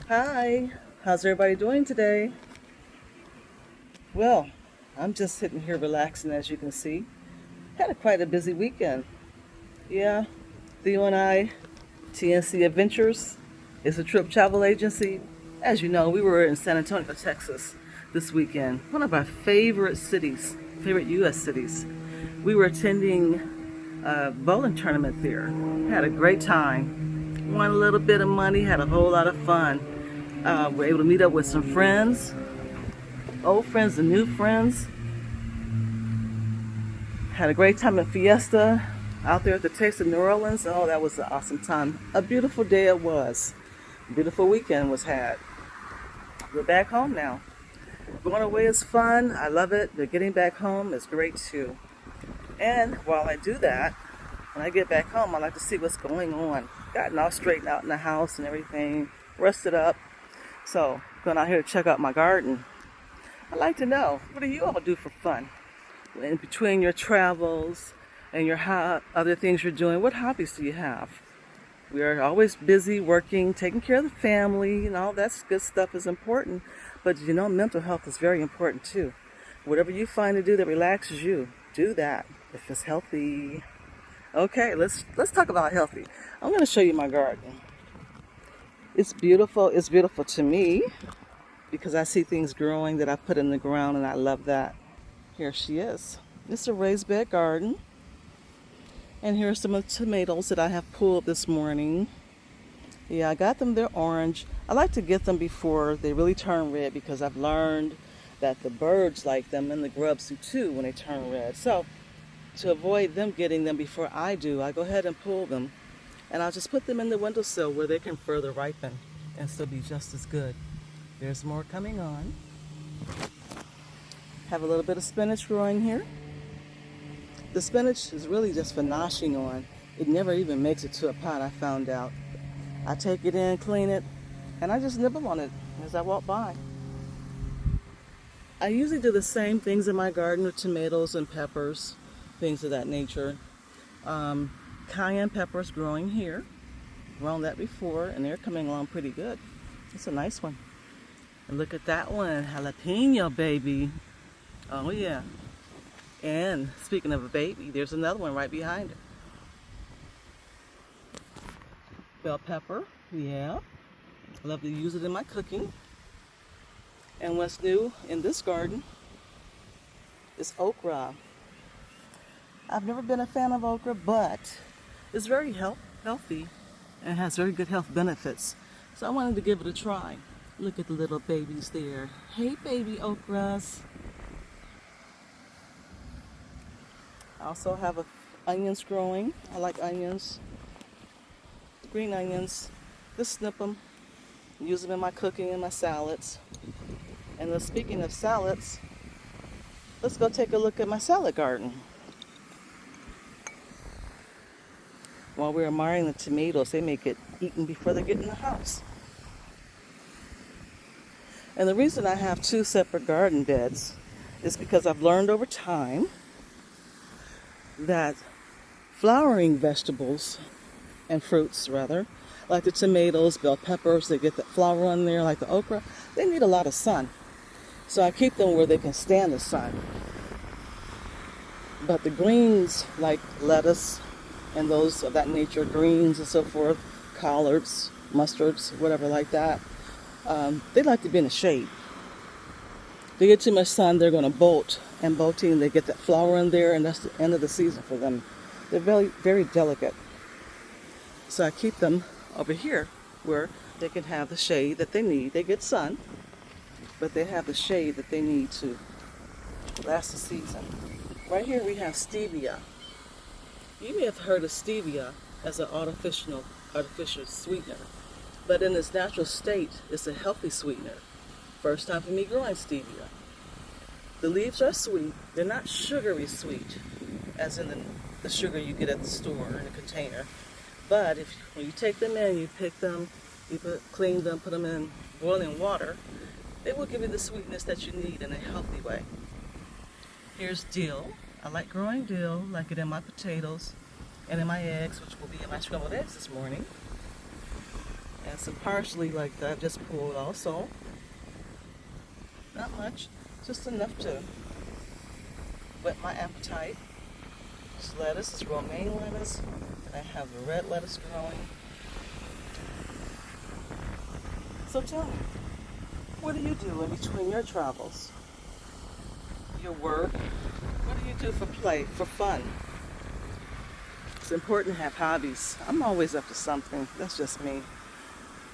Hi, how's everybody doing today? Well, I'm just sitting here relaxing as you can see. Had quite a busy weekend. Yeah, Theo and I, TNC Adventures, is a trip travel agency. As you know, we were in San Antonio, Texas this weekend. One of our favorite cities, favorite U.S. cities. We were attending a bowling tournament there. Had a great time. Won a little bit of money, had a whole lot of fun. We're able to meet up with some friends, old friends and new friends. Had a great time at Fiesta out there at the Taste of New Orleans. Oh, that was an awesome time. A beautiful day it was. A beautiful weekend was had. We're back home now. Going away is fun. I love it. But getting back home is great too. And while I do that, when I get back home, I like to see what's going on. Gotten all straightened out in the house and everything. Rested up. So, going out here to check out my garden. I'd like to know, what do you all do for fun? In between your travels and your other things you're doing, what hobbies do you have? We are always busy working, taking care of the family, that's good stuff is important. But mental health is very important too. Whatever you find to do that relaxes you, do that if it's healthy. Okay, let's talk about healthy. I'm going to show you my garden. It's beautiful. It's beautiful to me because I see things growing that I put in the ground and I love that. Here she is. It's a raised bed garden. And here's some of the tomatoes that I have pulled this morning. Yeah, I got them, they're orange. I like to get them before they really turn red because I've learned that the birds like them and the grubs do too when they turn red. So to avoid them getting them before I do, I go ahead and pull them. And I'll just put them in the windowsill where they can further ripen and still be just as good. There's more coming on. Have a little bit of spinach growing here. The spinach is really just for noshing on. It never even makes it to a pot, I found out. I take it in, clean it, and I just nibble on it as I walk by. I usually do the same things in my garden with tomatoes and peppers, things of that nature. Cayenne peppers growing here. Grown that before, and they're coming along pretty good. It's a nice one. And look at that one, jalapeno baby. Oh yeah. And speaking of a baby, there's another one right behind it. Bell pepper, yeah. I love to use it in my cooking. And what's new in this garden is okra. I've never been a fan of okra, but it's very healthy and has very good health benefits. So I wanted to give it a try. Look at the little babies there. Hey, baby okras. I also have onions growing. I like onions, green onions. Just snip them, use them in my cooking and my salads. And then speaking of salads, let's go take a look at my salad garden. While we're admiring the tomatoes, they may get eaten before they get in the house. And the reason I have two separate garden beds is because I've learned over time that flowering vegetables and fruits rather, like the tomatoes, bell peppers, they get that flower on there, like the okra, they need a lot of sun. So I keep them where they can stand the sun. But the greens, like lettuce and those of that nature, greens and so forth, collards, mustards, whatever like that, they like to be in the shade. If they get too much sun, they're going to bolt. And bolting, they get that flower in there, and that's the end of the season for them. They're very, very delicate. So I keep them over here where they can have the shade that they need. They get sun, but they have the shade that they need to last the season. Right here we have stevia. You may have heard of stevia as an artificial sweetener, but in its natural state, it's a healthy sweetener. First time for me growing stevia. The leaves are sweet. They're not sugary sweet, as in the sugar you get at the store in a container. But when you take them in, you pick them, clean them, put them in boiling water, they will give you the sweetness that you need in a healthy way. Here's dill. I like growing dill, like it in my potatoes and in my eggs, which will be in my scrambled eggs this morning. And some parsley like that I've just pulled also. Not much, just enough to whet my appetite. This lettuce is romaine lettuce. I have the red lettuce growing. So tell me, what do you do in between your travels? Your work? What do you do for play, for fun? It's important to have hobbies. I'm always up to something. That's just me.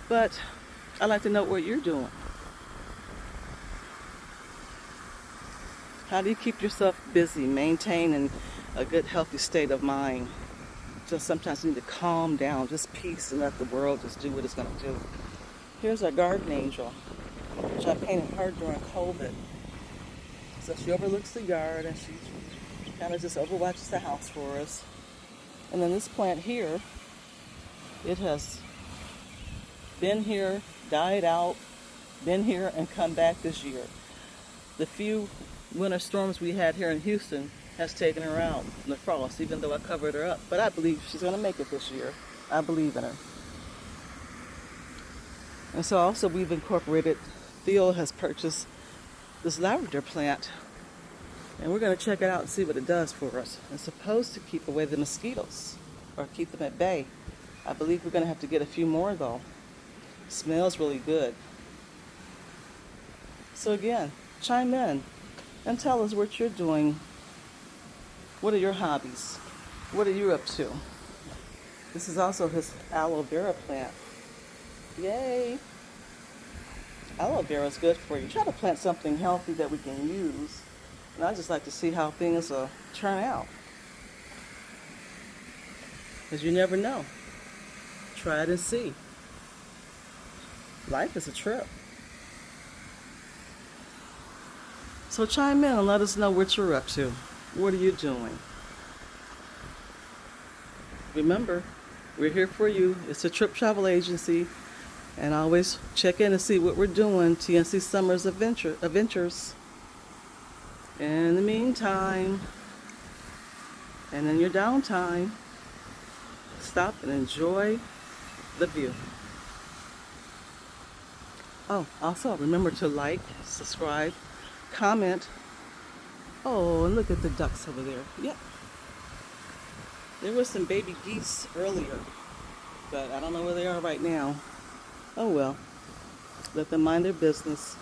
But I like to know what you're doing. How do you keep yourself busy, maintaining a good, healthy state of mind? Just sometimes you need to calm down, just peace, and let the world just do what it's going to do. Here's our garden angel, which I painted her during COVID. So she overlooks the yard and she kind of just overwatches the house for us. And then this plant here, it has been here, died out, been here, and come back this year. The few winter storms we had here in Houston has taken her out in the frost, even though I covered her up. But I believe she's going to make it this year. I believe in her. And so also we've incorporated, Theo has purchased this lavender plant, and we're going to check it out and see what it does for us. It's supposed to keep away the mosquitoes or keep them at bay. I believe we're going to have to get a few more though. It smells really good. So again, chime in and tell us what you're doing. What are your hobbies? What are you up to? This is also his aloe vera plant. Yay! Aloe vera is good for you. Try to plant something healthy that we can use. And I just like to see how things turn out. Because you never know. Try it and see. Life is a trip. So chime in and let us know what you're up to. What are you doing? Remember, we're here for you. It's a trip travel agency. And always check in and see what we're doing. and-C-Sumler's adventures. In the meantime, and in your downtime, stop and enjoy the view. Oh, also remember to like, subscribe, comment. Oh, and look at the ducks over there. Yep. There were some baby geese earlier, but I don't know where they are right now. Oh well, let them mind their business.